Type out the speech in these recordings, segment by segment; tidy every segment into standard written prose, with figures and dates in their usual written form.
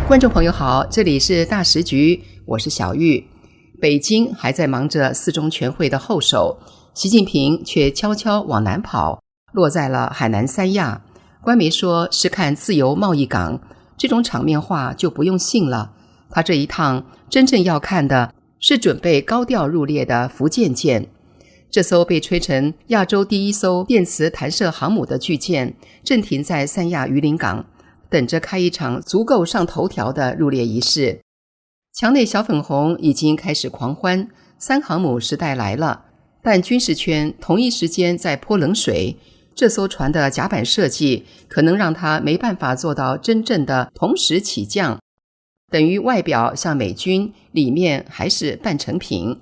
观众朋友好，这里是大时局，我是小玉。北京还在忙着四中全会的后手，习近平却悄悄往南跑，落在了海南三亚。官媒说是看自由贸易港，这种场面话就不用信了。他这一趟真正要看的是准备高调入列的福建舰。这艘被吹成亚洲第一艘电磁弹射航母的巨舰，正停在三亚榆林港，等着开一场足够上头条的入列仪式。墙内小粉红已经开始狂欢，三航母时代来了，但军事圈同一时间在泼冷水。这艘船的甲板设计可能让它没办法做到真正的同时起降，等于外表像美军，里面还是半成品。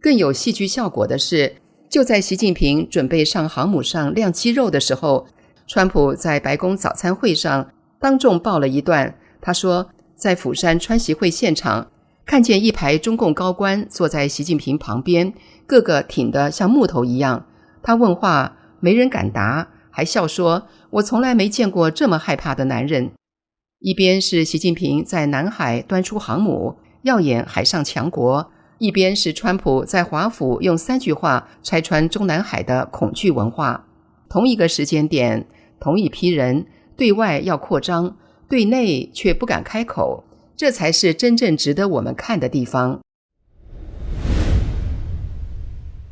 更有戏剧效果的是，就在习近平准备上航母上亮肌肉的时候，川普在白宫早餐会上当众爆了一段。他说在釜山川习会现场看见一排中共高官坐在习近平旁边，个个挺得像木头一样。他问话没人敢答，还笑说我从来没见过这么害怕的男人。一边是习近平在南海端出航母，耀眼海上强国，一边是川普在华府用3句话拆穿中南海的恐惧文化。同一个时间点，同一批人，对外要扩张，对内却不敢开口，这才是真正值得我们看的地方。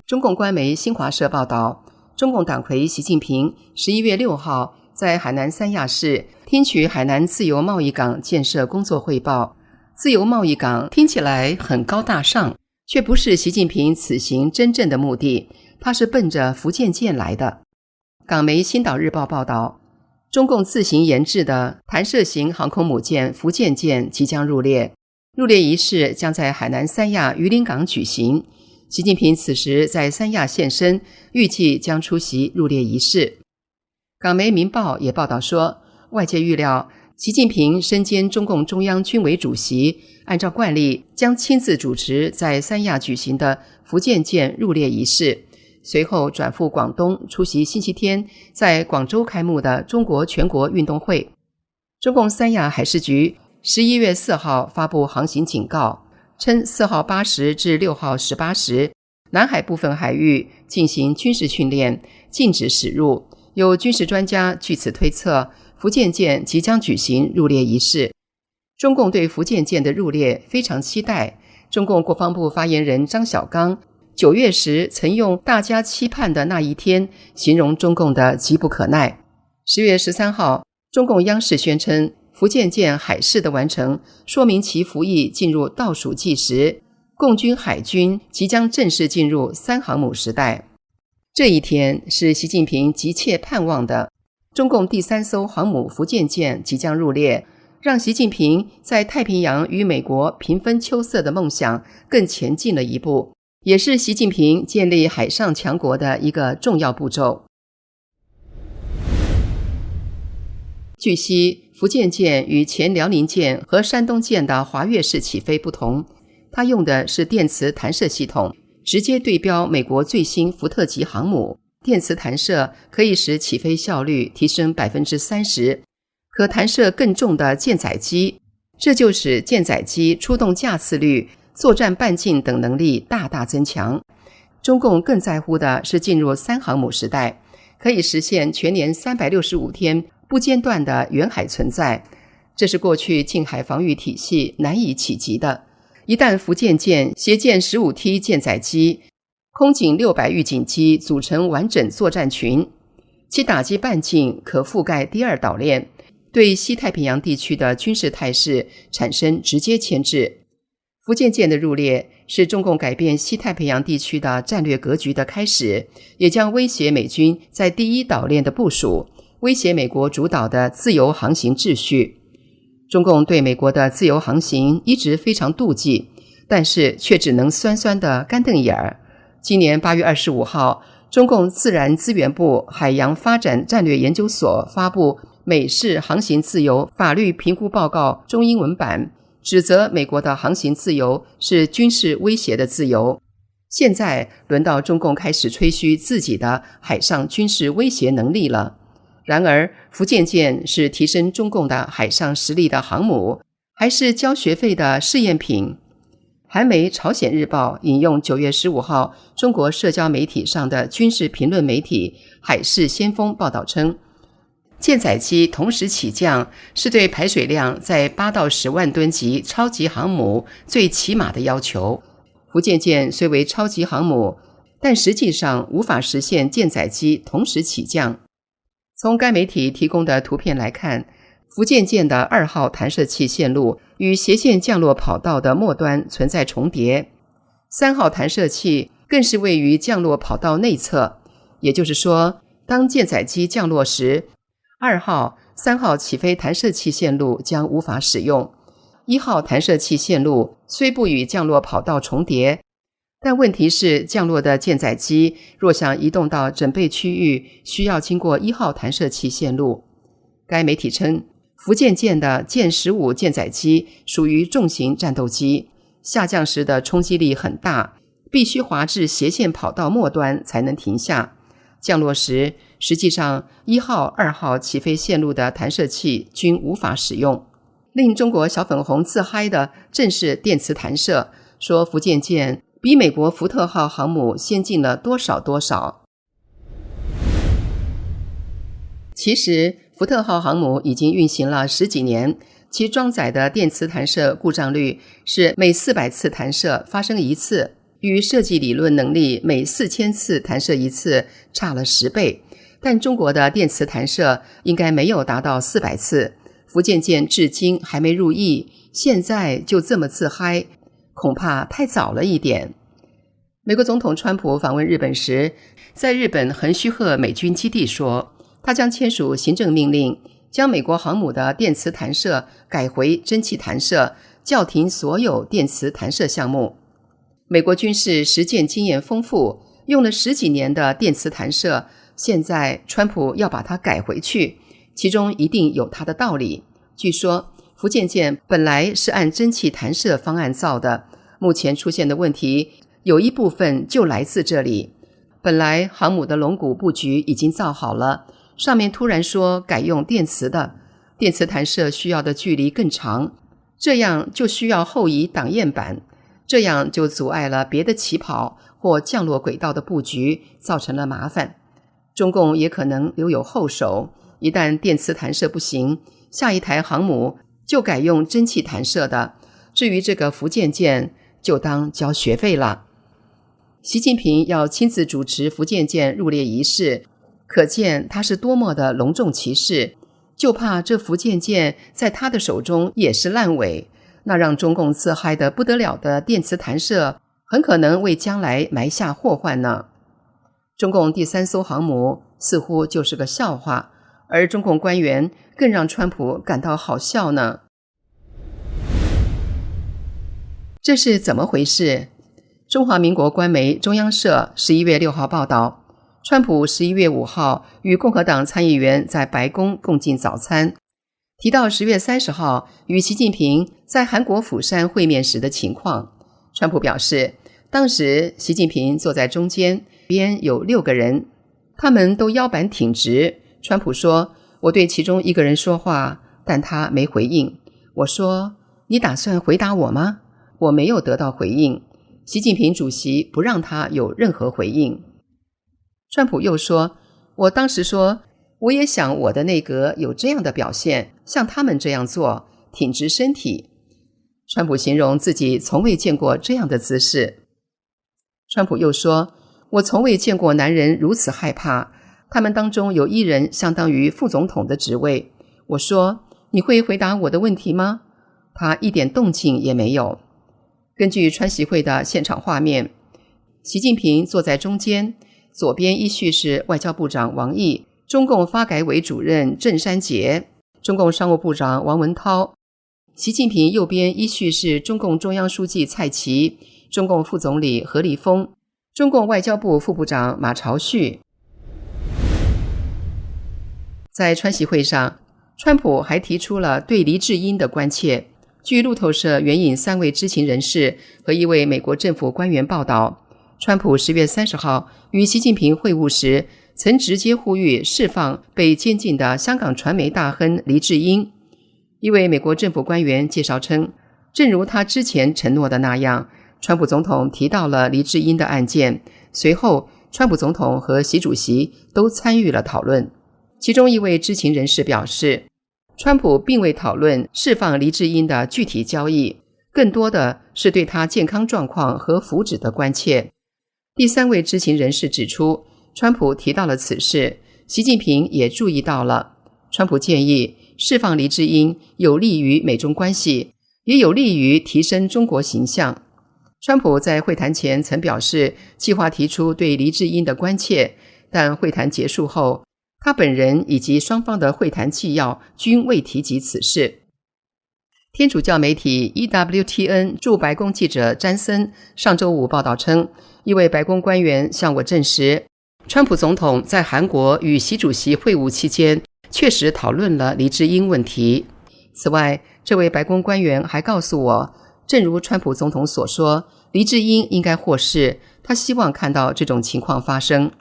中共官媒新华社报道，中共党魁习近平11月6号在海南三亚市听取海南自由贸易港建设工作汇报。自由贸易港听起来很高大上，却不是习近平此行真正的目的，他是奔着福建舰来的。港媒新岛日报报道，中共自行研制的弹射型航空母舰福建舰即将入列，入列仪式将在海南三亚榆林港举行。习近平此时在三亚现身，预计将出席入列仪式。港媒民报也报道说，外界预料习近平身兼中共中央军委主席，按照惯例将亲自主持在三亚举行的福建舰入列仪式，随后转赴广东出席星期天在广州开幕的中国全国运动会。中共三亚海事局11月4号发布航行警告，称4号8时至6号18时，南海部分海域进行军事训练，禁止驶入。有军事专家据此推测，福建舰即将举行入列仪式。中共对福建舰的入列非常期待。中共国防部发言人张晓刚9月时曾用大家期盼的那一天形容中共的急不可耐。10月13号，中共央视宣称福建舰海试的完成，说明其服役进入倒数计时，共军海军即将正式进入三航母时代。这一天是习近平急切盼望的，中共第3艘航母福建舰即将入列，让习近平在太平洋与美国平分秋色的梦想更前进了一步，也是习近平建立海上强国的一个重要步骤。据悉，福建舰与前辽宁舰和山东舰的华跃式起飞不同，它用的是电磁弹射系统，直接对标美国最新福特级航母。电磁弹射可以使起飞效率提升 30%， 可弹射更重的舰载机，这就使舰载机出动架次率、作战半径等能力大大增强。中共更在乎的是进入三航母时代，可以实现全年365天不间断的远海存在，这是过去近海防御体系难以企及的。一旦福建舰携舰 15T 舰载机、空警600预警机组成完整作战群，其打击半径可覆盖第2岛链，对西太平洋地区的军事态势产生直接牵制。福建舰的入列是中共改变西太平洋地区的战略格局的开始，也将威胁美军在第1岛链的部署，威胁美国主导的自由航行秩序。中共对美国的自由航行一直非常妒忌，但是却只能酸酸的干瞪眼儿。今年8月25号，中共自然资源部海洋发展战略研究所发布美式航行自由法律评估报告中英文版，指责美国的航行自由是军事威胁的自由。现在轮到中共开始吹嘘自己的海上军事威胁能力了。然而，福建舰是提升中共的海上实力的航母，还是交学费的试验品？韩媒《朝鲜日报》引用9月15号中国社交媒体上的军事评论媒体海事先锋报道称，舰载机同时起降是对排水量在8到10万吨级超级航母最起码的要求。福建舰虽为超级航母，但实际上无法实现舰载机同时起降。从该媒体提供的图片来看，福建舰的2号弹射器线路与斜线降落跑道的末端存在重叠，3号弹射器更是位于降落跑道内侧。也就是说，当舰载机降落时，2号、3号起飞弹射器线路将无法使用。1号弹射器线路虽不与降落跑道重叠，但问题是降落的舰载机若想移动到准备区域，需要经过1号弹射器线路。该媒体称，福建舰的舰15舰载机属于重型战斗机，下降时的冲击力很大，必须滑至斜线跑道末端才能停下。降落时，实际上1号、2号起飞线路的弹射器均无法使用。令中国小粉红自嗨的正是电磁弹射，说福建舰比美国福特号航母先进了多少多少。其实福特号航母已经运行了10几年，其装载的电磁弹射故障率是每400次弹射发生1次，与设计理论能力每4000次弹射1次差了10倍。但中国的电磁弹射应该没有达到400次，福建舰至今还没入役，现在就这么自嗨，恐怕太早了一点。美国总统川普访问日本时，在日本横须贺美军基地说，他将签署行政命令，将美国航母的电磁弹射改回蒸汽弹射，叫停所有电磁弹射项目。美国军事实践经验丰富，用了10几年的电磁弹射，现在川普要把它改回去，其中一定有他的道理。据说福建舰本来是按蒸汽弹射方案造的，目前出现的问题有一部分就来自这里。本来航母的龙骨布局已经造好了，上面突然说改用电磁的，电磁弹射需要的距离更长，这样就需要后移挡焰板，这样就阻碍了别的起跑或降落轨道的布局，造成了麻烦。中共也可能留有后手，一旦电磁弹射不行，下一台航母就改用蒸汽弹射的，至于这个福建舰就当交学费了。习近平要亲自主持福建舰入列仪式，可见他是多么的隆重其事，就怕这福建舰在他的手中也是烂尾，那让中共自嗨得不得了的电磁弹射很可能为将来埋下祸患呢。中共第3艘航母似乎就是个笑话，而中共官员更让川普感到好笑呢。这是怎么回事？中华民国官媒中央社11月6号报道，川普11月5号与共和党参议员在白宫共进早餐，提到10月30号与习近平在韩国釜山会面时的情况。川普表示，当时习近平坐在中间，边有6个人，他们都腰板挺直。川普说，我对其中一个人说话，但他没回应。我说，你打算回答我吗？我没有得到回应。习近平主席不让他有任何回应。川普又说，我当时说，我也想我的内阁有这样的表现，像他们这样做，挺直身体。川普形容自己从未见过这样的姿势。川普又说，我从未见过男人如此害怕，他们当中有1人相当于副总统的职位。我说，你会回答我的问题吗？他一点动静也没有。根据川习会的现场画面，习近平坐在中间，左边依序是外交部长王毅、中共发改委主任郑山杰、中共商务部长王文涛。习近平右边依序是中共中央书记蔡奇、中共副总理何立峰、中共外交部副部长马朝旭。在川习会上，川普还提出了对黎智英的关切。据路透社援引3位知情人士和1位美国政府官员报道，川普10月30号与习近平会晤时，曾直接呼吁释放被监禁的香港传媒大亨黎智英。一位美国政府官员介绍称，正如他之前承诺的那样，川普总统提到了黎智英的案件，随后川普总统和习主席都参与了讨论。其中一位知情人士表示，川普并未讨论释放黎智英的具体交易，更多的是对他健康状况和福祉的关切。第三位知情人士指出，川普提到了此事，习近平也注意到了。川普建议释放黎智英有利于美中关系，也有利于提升中国形象。川普在会谈前曾表示计划提出对黎智英的关切，但会谈结束后，他本人以及双方的会谈纪要均未提及此事。天主教媒体 EWTN 驻白宫记者詹森上周五报道称，一位白宫官员向我证实，川普总统在韩国与习主席会晤期间确实讨论了黎智英问题。此外，这位白宫官员还告诉我，正如川普总统所说，黎智英应该获释，他希望看到这种情况发生。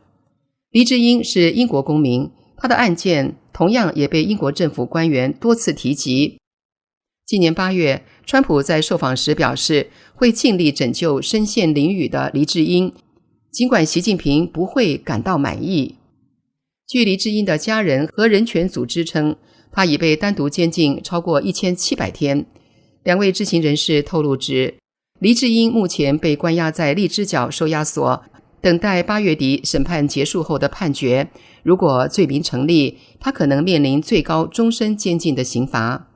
黎智英是英国公民，他的案件同样也被英国政府官员多次提及。今年8月，川普在受访时表示会尽力拯救身陷囹圄的黎智英，尽管习近平不会感到满意。据黎智英的家人和人权组织称，他已被单独监禁超过1700天。两位知情人士透露指，黎智英目前被关押在荔枝角收押所，等待8月底审判结束后的判决。如果罪名成立，他可能面临最高终身监禁的刑罚。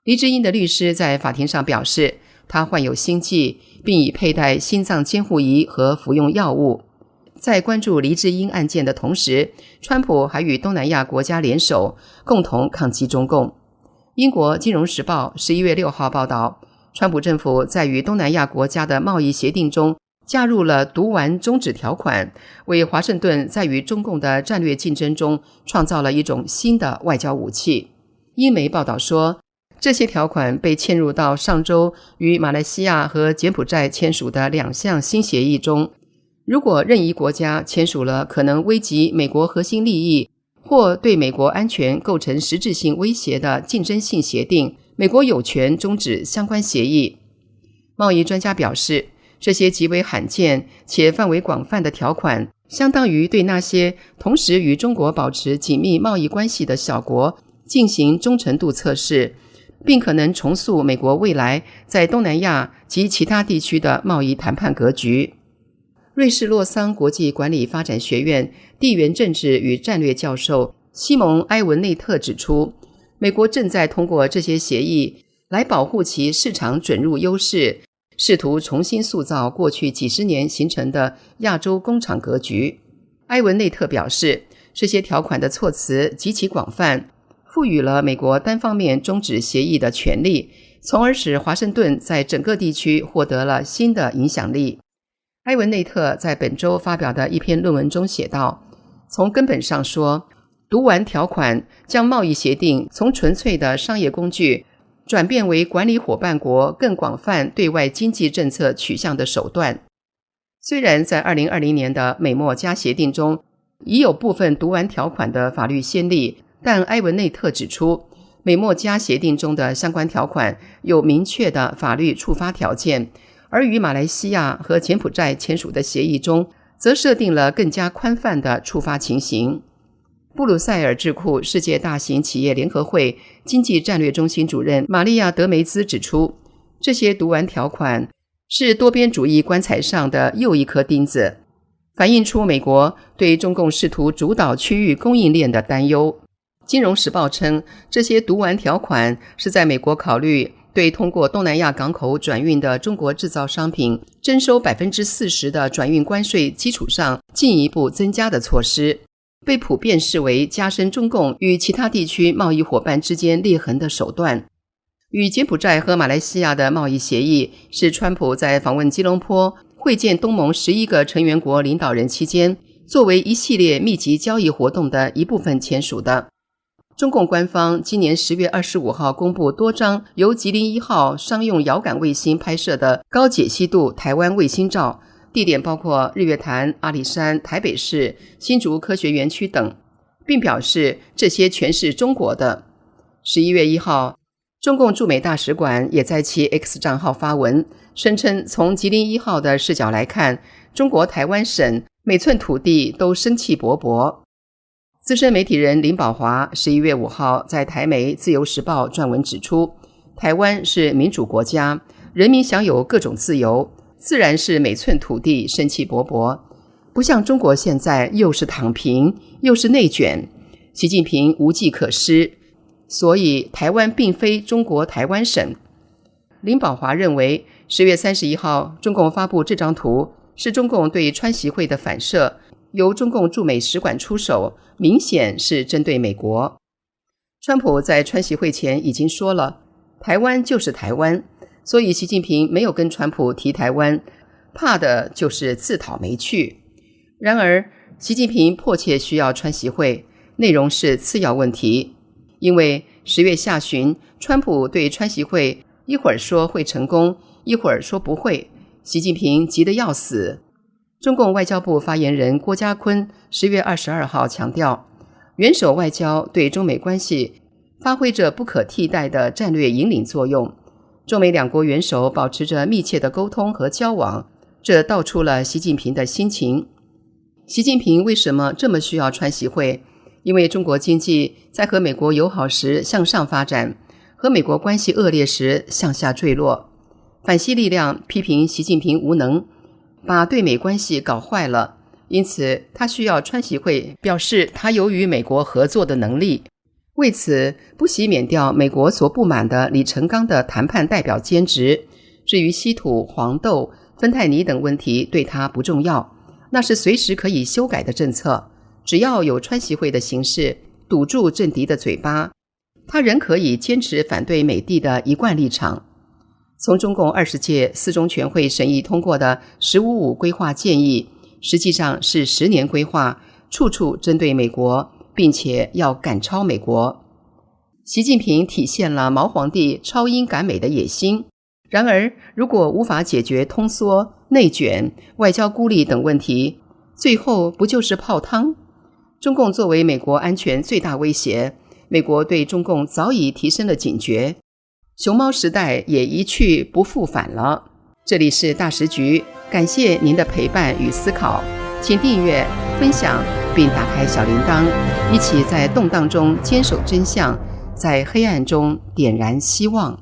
黎智英的律师在法庭上表示，他患有心悸，并已佩戴心脏监护仪和服用药物。在关注黎智英案件的同时，川普还与东南亚国家联手，共同抗击中共。英国金融时报11月6号报道，川普政府在与东南亚国家的贸易协定中加入了毒丸终止条款，为华盛顿在与中共的战略竞争中创造了一种新的外交武器。英媒报道说，这些条款被嵌入到上周与马来西亚和柬埔寨签署的2项新协议中。如果任意国家签署了可能危及美国核心利益或对美国安全构成实质性威胁的竞争性协定，美国有权终止相关协议。贸易专家表示，这些极为罕见且范围广泛的条款，相当于对那些同时与中国保持紧密贸易关系的小国进行忠诚度测试，并可能重塑美国未来在东南亚及其他地区的贸易谈判格局。瑞士洛桑国际管理发展学院地缘政治与战略教授西蒙·埃文内特指出，美国正在通过这些协议来保护其市场准入优势，试图重新塑造过去几十年形成的亚洲工厂格局。埃文内特表示，这些条款的措辞极其广泛，赋予了美国单方面终止协议的权利，从而使华盛顿在整个地区获得了新的影响力。埃文内特在本周发表的一篇论文中写道，从根本上说，毒丸条款将贸易协定从纯粹的商业工具转变为管理伙伴国更广泛对外经济政策取向的手段。虽然在2020年的美墨加协定中已有部分毒丸条款的法律先例，但埃文内特指出，美墨加协定中的相关条款有明确的法律触发条件，而与马来西亚和柬埔寨签署的协议中则设定了更加宽泛的触发情形。布鲁塞尔智库世界大型企业联合会经济战略中心主任玛利亚·德梅兹指出，这些毒丸条款是多边主义棺材上的又一颗钉子，反映出美国对中共试图主导区域供应链的担忧。金融时报称，这些毒丸条款是在美国考虑对通过东南亚港口转运的中国制造商品征收 40% 的转运关税基础上进一步增加的措施，被普遍视为加深中共与其他地区贸易伙伴之间裂痕的手段。与柬埔寨和马来西亚的贸易协议是川普在访问吉隆坡会见东盟11个成员国领导人期间，作为一系列密集交易活动的一部分签署的。中共官方今年10月25号公布多张由吉林1号商用遥感卫星拍摄的高解析度台湾卫星照，地点包括日月潭、阿里山、台北市、新竹科学园区等，并表示这些全是中国的。11月1号，中共驻美大使馆也在其 X 账号发文，声称从吉林1号的视角来看，中国台湾省每寸土地都生气勃勃。资深媒体人林保华11月5号在台媒自由时报撰文指出，台湾是民主国家，人民享有各种自由，自然是每寸土地生气勃勃，不像中国现在又是躺平又是内卷，习近平无计可施，所以台湾并非中国台湾省。林保华认为10月31号中共发布这张图是中共对川习会的反射，由中共驻美使馆出手，明显是针对美国。川普在川习会前已经说了，台湾就是台湾，所以习近平没有跟川普提台湾，怕的就是自讨没趣。然而习近平迫切需要川习会，内容是次要问题，因为10月下旬川普对川习会一会儿说会成功，一会儿说不会，习近平急得要死。中共外交部发言人郭家坤10月22号强调，元首外交对中美关系发挥着不可替代的战略引领作用，中美两国元首保持着密切的沟通和交往，这道出了习近平的心情。习近平为什么这么需要川习会？因为中国经济在和美国友好时向上发展，和美国关系恶劣时向下坠落。反西力量批评习近平无能，把对美关系搞坏了，因此他需要川习会表示他有与美国合作的能力。为此不惜免掉美国所不满的李成钢的谈判代表兼职，至于稀土、黄豆、芬太尼等问题对他不重要，那是随时可以修改的政策，只要有川习会的形式堵住政敌的嘴巴，他仍可以坚持反对美帝的一贯立场。从中共20届四中全会审议通过的“15-5”规划建议，实际上是10年规划，处处针对美国，并且要赶超美国。习近平体现了毛皇帝超英赶美的野心，然而如果无法解决通缩、内卷、外交孤立等问题，最后不就是泡汤？中共作为美国安全最大威胁，美国对中共早已提升了警觉，熊猫时代也一去不复返了。这里是大时局，感谢您的陪伴与思考，请订阅、分享并打开小铃铛，一起在动荡中坚守真相，在黑暗中点燃希望。